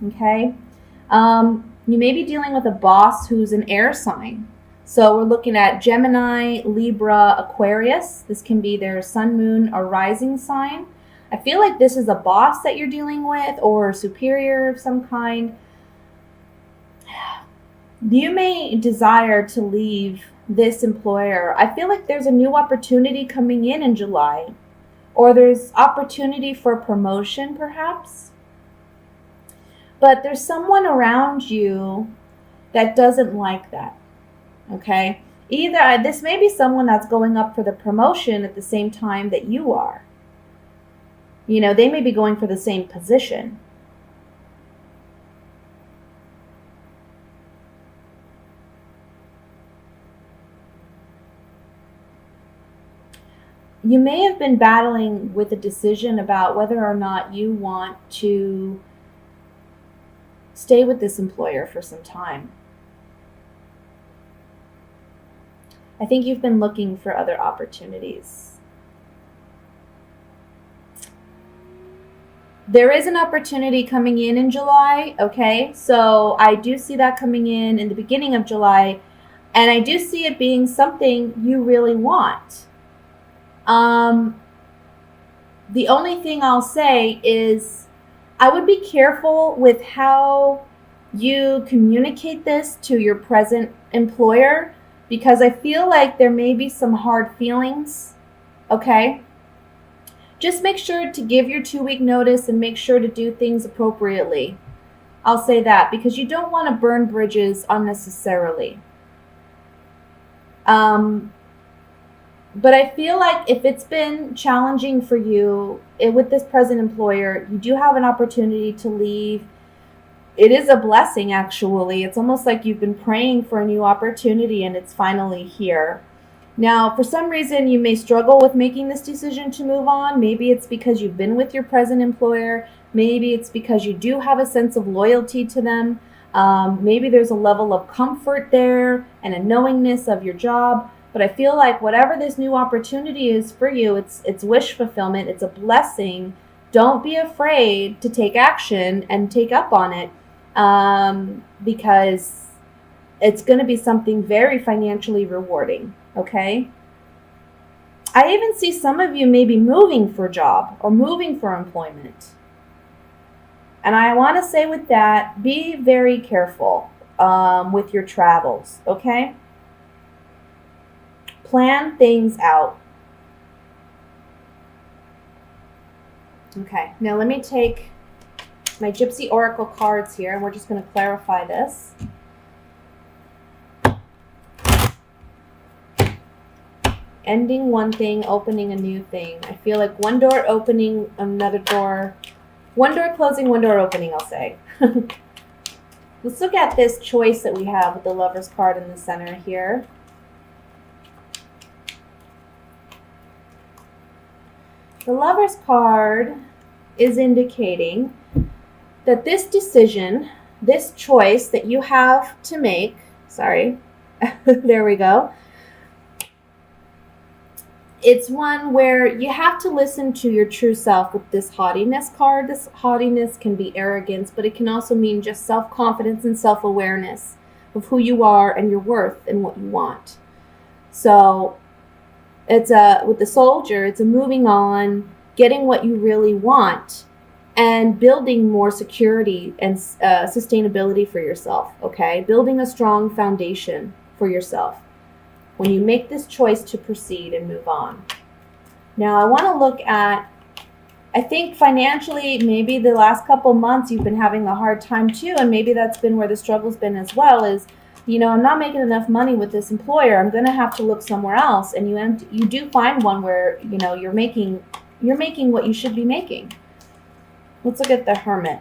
Okay. You may be dealing with a boss who's an air sign. So we're looking at Gemini, Libra, Aquarius. This can be their sun, moon, or rising sign. I feel like this is a boss that you're dealing with or a superior of some kind. You may desire to leave this employer. I feel like there's a new opportunity coming in July, or there's opportunity for promotion perhaps. But there's someone around you that doesn't like that. Okay? Either this may be someone that's going up for the promotion at the same time that you are. You know, they may be going for the same position. You may have been battling with a decision about whether or not you want to stay with this employer for some time. I think you've been looking for other opportunities. There is an opportunity coming in July, okay? So I do see that coming in the beginning of July, and I do see it being something you really want. The only thing I'll say is I would be careful with how you communicate this to your present employer, because I feel like there may be some hard feelings, okay? Just make sure to give your 2-week notice and make sure to do things appropriately. I'll say that, because you don't want to burn bridges unnecessarily. But I feel like if it's been challenging for you with this present employer, you do have an opportunity to leave. It is a blessing, actually. It's almost like you've been praying for a new opportunity and it's finally here. Now, for some reason, you may struggle with making this decision to move on. Maybe it's because you've been with your present employer. Maybe it's because you do have a sense of loyalty to them. Maybe there's a level of comfort there and a knowingness of your job. But I feel like whatever this new opportunity is for you, it's wish fulfillment. It's a blessing. Don't be afraid to take action and take up on it, because it's going to be something very financially rewarding, okay? I even see some of you maybe moving for a job or moving for employment. And I want to say with that, be very careful with your travels, okay? Plan things out. Okay, now let me take my Gypsy Oracle cards here, and we're just going to clarify this. Ending one thing, opening a new thing. I feel like one door opening, another door. One door closing, one door opening, I'll say. Let's look at this choice that we have with the Lover's card in the center here. The Lover's card is indicating that this decision, this choice that you have to make, there we go. It's one where you have to listen to your true self with this haughtiness card. This haughtiness can be arrogance, but it can also mean just self-confidence and self-awareness of who you are and your worth and what you want. So with the Soldier, it's a moving on, getting what you really want, and building more security and sustainability for yourself, okay? Building a strong foundation for yourself when you make this choice to proceed and move on. Now, I want to look at, I think financially, maybe the last couple months you've been having a hard time too, and maybe that's been where the struggle's been as well, is, I'm not making enough money with this employer. I'm going to have to look somewhere else. And you do find one where, you're making what you should be making. Let's look at the Hermit.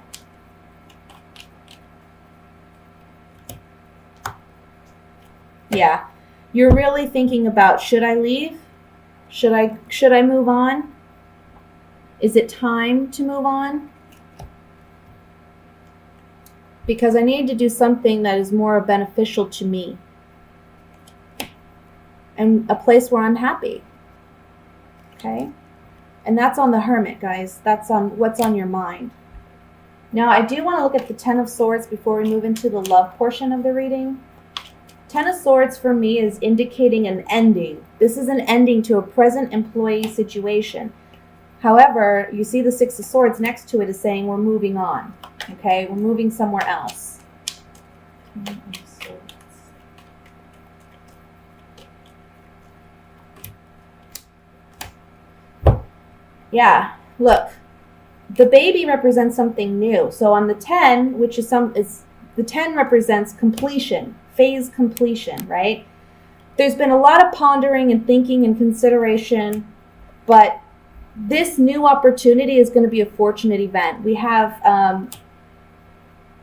Yeah. You're really thinking about, should I leave? Should I move on? Is it time to move on? Because I need to do something that is more beneficial to me and a place where I'm happy. Okay? And that's on the Hermit, guys. That's on what's on your mind. Now, I do want to look at the Ten of Swords before we move into the love portion of the reading. Ten of Swords for me is indicating an ending. This is an ending to a present employee situation. However, you see the Six of Swords next to it is saying we're moving on. Okay, we're moving somewhere else. Yeah, look. The baby represents something new. So on the 10, which is the 10 represents completion, phase completion, right? There's been a lot of pondering and thinking and consideration, but this new opportunity is going to be a fortunate event. We have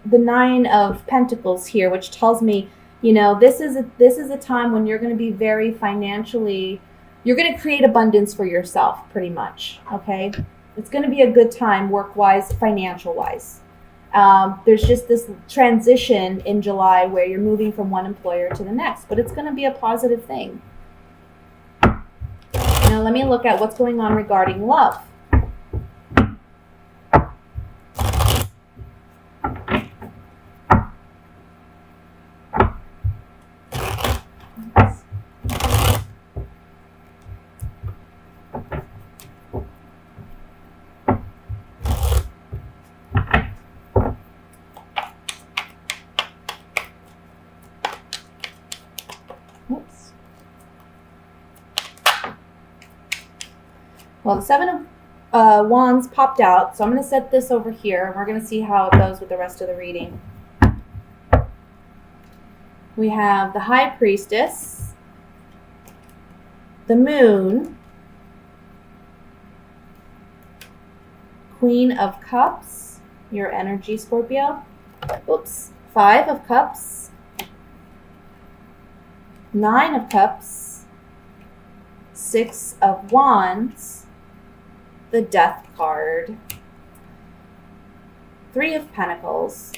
the Nine of Pentacles here, which tells me, this is a time when you're going to be very financially, you're going to create abundance for yourself, pretty much, okay? It's going to be a good time work-wise, financial-wise. There's just this transition in July where you're moving from one employer to the next, but it's going to be a positive thing. Now let me look at what's going on regarding love. Well, the Seven of Wands popped out, so I'm going to set this over here, and we're going to see how it goes with the rest of the reading. We have the High Priestess, the Moon, Queen of Cups, your energy, Scorpio. Oops. Five of Cups, Nine of Cups, Six of Wands, the Death card, Three of Pentacles,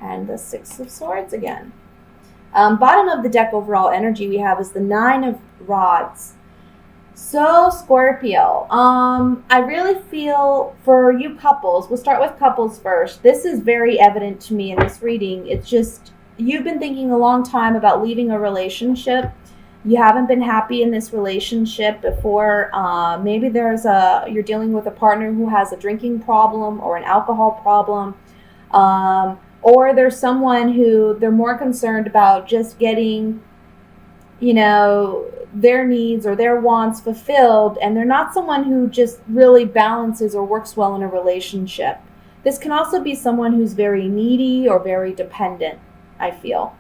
and the Six of Swords again. Bottom of the deck overall energy we have is the Nine of Rods. So Scorpio, I really feel for you couples, we'll start with couples first. This is very evident to me in this reading. It's just, you've been thinking a long time about leaving a relationship. You haven't been happy in this relationship before. Maybe you're dealing with a partner who has a drinking problem or an alcohol problem. Or there's someone who they're more concerned about just getting, their needs or their wants fulfilled, and they're not someone who just really balances or works well in a relationship. This can also be someone who's very needy or very dependent, I feel.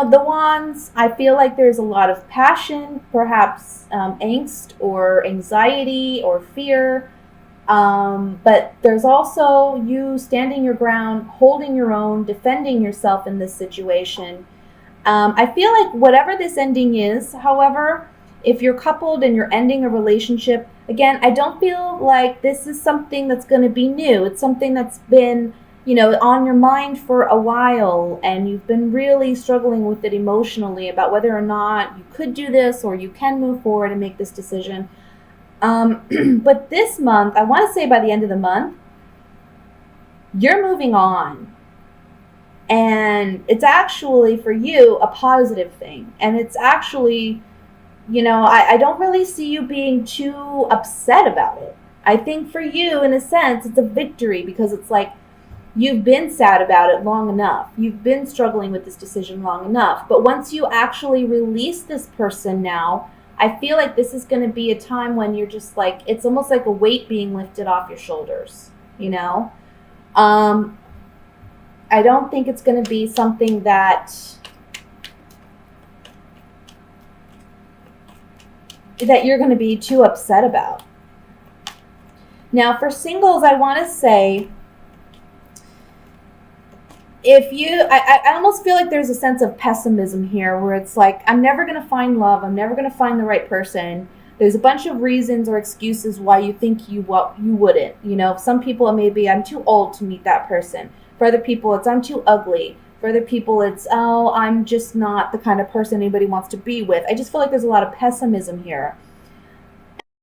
The Wands, I feel like there's a lot of passion, perhaps angst or anxiety or fear. But there's also you standing your ground, holding your own, defending yourself in this situation. I feel like whatever this ending is, however, if you're coupled and you're ending a relationship, again, I don't feel like this is something that's going to be new. It's something that's been, on your mind for a while, and you've been really struggling with it emotionally about whether or not you could do this or you can move forward and make this decision. But this month, I want to say by the end of the month, you're moving on. And it's actually, for you, a positive thing. And it's actually, I don't really see you being too upset about it. I think for you, in a sense, it's a victory, because it's like you've been sad about it long enough. You've been struggling with this decision long enough. But once you actually release this person now, I feel like this is going to be a time when you're just like, it's almost like a weight being lifted off your shoulders, I don't think it's going to be something that you're going to be too upset about. Now, for singles, I want to say, I almost feel like there's a sense of pessimism here, where it's like, I'm never going to find love. I'm never going to find the right person. There's a bunch of reasons or excuses why you think you wouldn't. Some people, it may be, I'm too old to meet that person. For other people, it's, I'm too ugly. For other people, it's, oh, I'm just not the kind of person anybody wants to be with. I just feel like there's a lot of pessimism here.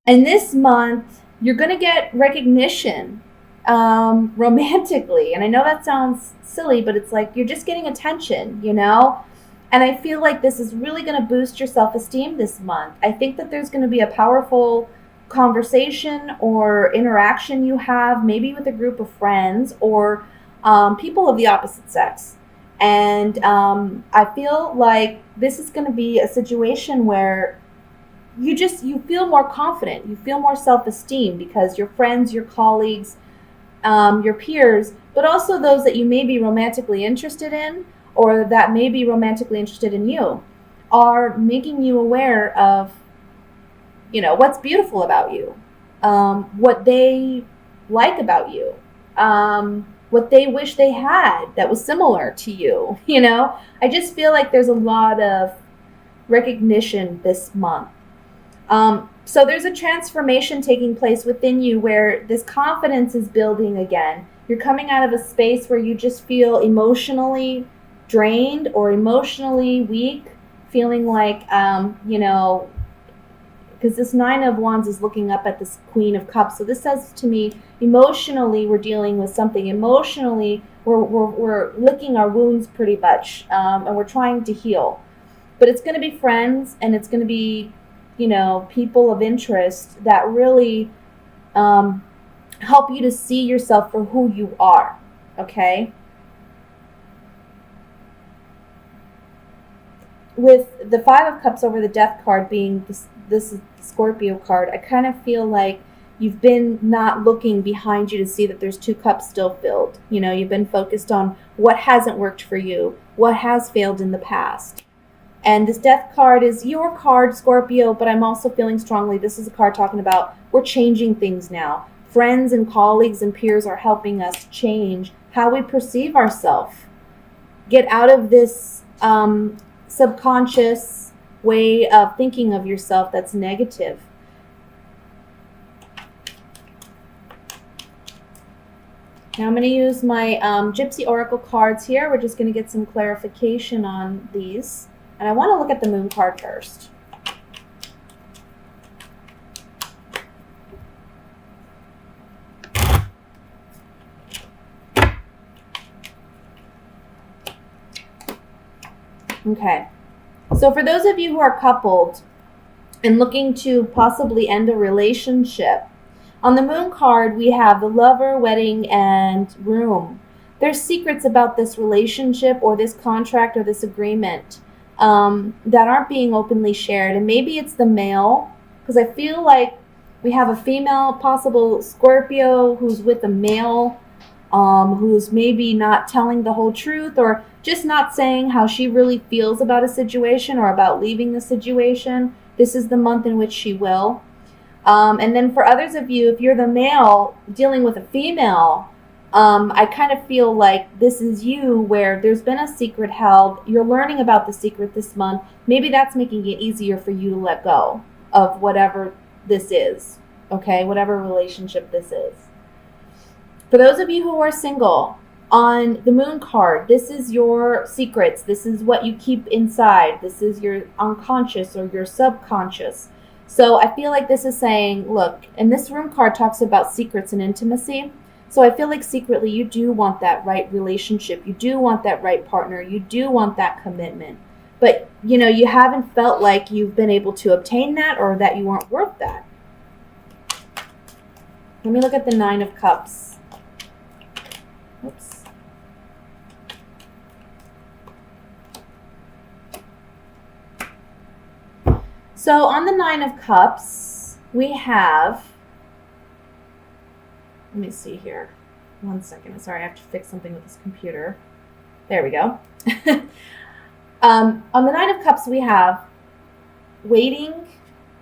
And this month, You're going to get recognition romantically. And I know that sounds silly, but it's like you're just getting attention, you know? And I feel like this is really going to boost your self esteem this month. I think that there's going to be a powerful conversation or interaction you have, maybe with a group of friends or people of the opposite sex. And I feel like this is going to be a situation where you feel more confident, you feel more self-esteem because your friends, your colleagues, your peers, but also those that you may be romantically interested in or that may be romantically interested in you, are making you aware of, you know, what's beautiful about you, what they like about you, what they wish they had that was similar to you. You know, I just feel like there's a lot of recognition this month. So there's a transformation taking place within you where this confidence is building again. You're coming out of a space where you just feel emotionally drained or emotionally weak, feeling like, you know, because this Nine of Wands is looking up at this Queen of Cups. So this says to me, emotionally, we're dealing with something. Emotionally, we're licking our wounds pretty much, and we're trying to heal. But it's going to be friends, and it's going to be, you know, people of interest that really help you to see yourself for who you are, okay? With the Five of Cups over the Death card being this Scorpio card, I kind of feel like you've been not looking behind you to see that there's two cups still filled. You know, you've been focused on what hasn't worked for you, what has failed in the past. And this Death card is your card, Scorpio, but I'm also feeling strongly this is a card talking about we're changing things now. Friends and colleagues and peers are helping us change how we perceive ourselves. Get out of this subconscious way of thinking of yourself that's negative. Now I'm going to use my Gypsy Oracle cards here. We're just going to get some clarification on these. And I want to look at the Moon card first. Okay. So for those of you who are coupled and looking to possibly end a relationship, on the Moon card, we have the Lover, Wedding, and Room. There's secrets about this relationship or this contract or this agreement that aren't being openly shared. And maybe it's the male, because I feel like we have a female, possible Scorpio, who's with a male, who's maybe not telling the whole truth or just not saying how she really feels about a situation or about leaving the situation. This is the month in which she will. And then for others of you, if you're the male dealing with a female, I kind of feel like this is you where there's been a secret held. You're learning about the secret this month. Maybe that's making it easier for you to let go of whatever this is, okay? Whatever relationship this is. For those of you who are single, on the Moon card, this is your secrets. This is what you keep inside. This is your unconscious or your subconscious. So I feel like this is saying, look, and this Room card talks about secrets and intimacy. So I feel like secretly you do want that right relationship. You do want that right partner. You do want that commitment. But, you know, you haven't felt like you've been able to obtain that or that you aren't worth that. Let me look at the Nine of Cups. Oops. So on the Nine of Cups, we have, let me see here. 1 second. Sorry, I have to fix something with this computer. There we go. On the Nine of Cups, we have waiting,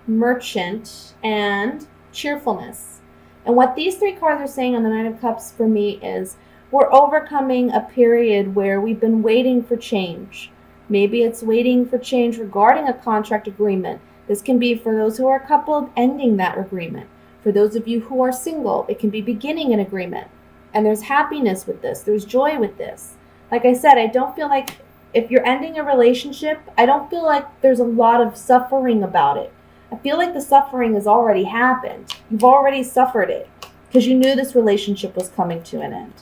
merchant, and cheerfulness. And what these three cards are saying on the Nine of Cups for me is we're overcoming a period where we've been waiting for change. Maybe it's waiting for change regarding a contract agreement. This can be for those who are coupled, ending that agreement. For those of you who are single, it can be beginning an agreement. And there's happiness with this. There's joy with this. Like I said, I don't feel like if you're ending a relationship, I don't feel like there's a lot of suffering about it. I feel like the suffering has already happened. You've already suffered it because you knew this relationship was coming to an end.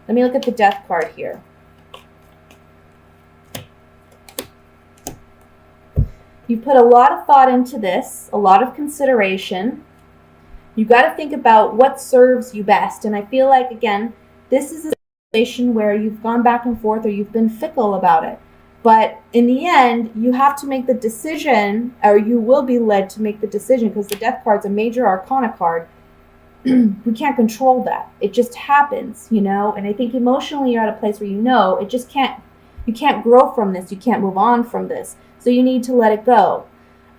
Let me look at the Death card here. You put a lot of thought into this, a lot of consideration. You got to think about what serves you best. And I feel like, again, this is a situation where you've gone back and forth or you've been fickle about it. But in the end, you have to make the decision, or you will be led to make the decision, because the Death card's a major arcana card. We can't control that. It just happens, you know? And I think emotionally you're at a place where you can't grow from this. You can't move on from this. So you need to let it go.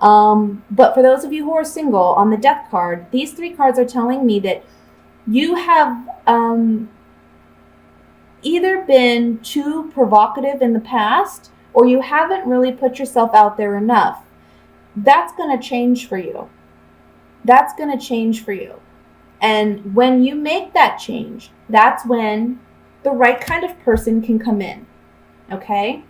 But for those of you who are single, on the Death card, these 3 cards are telling me that you have either been too provocative in the past, or you haven't really put yourself out there enough. That's going to change for you. That's going to change for you. And when you make that change, that's when the right kind of person can come in. Okay?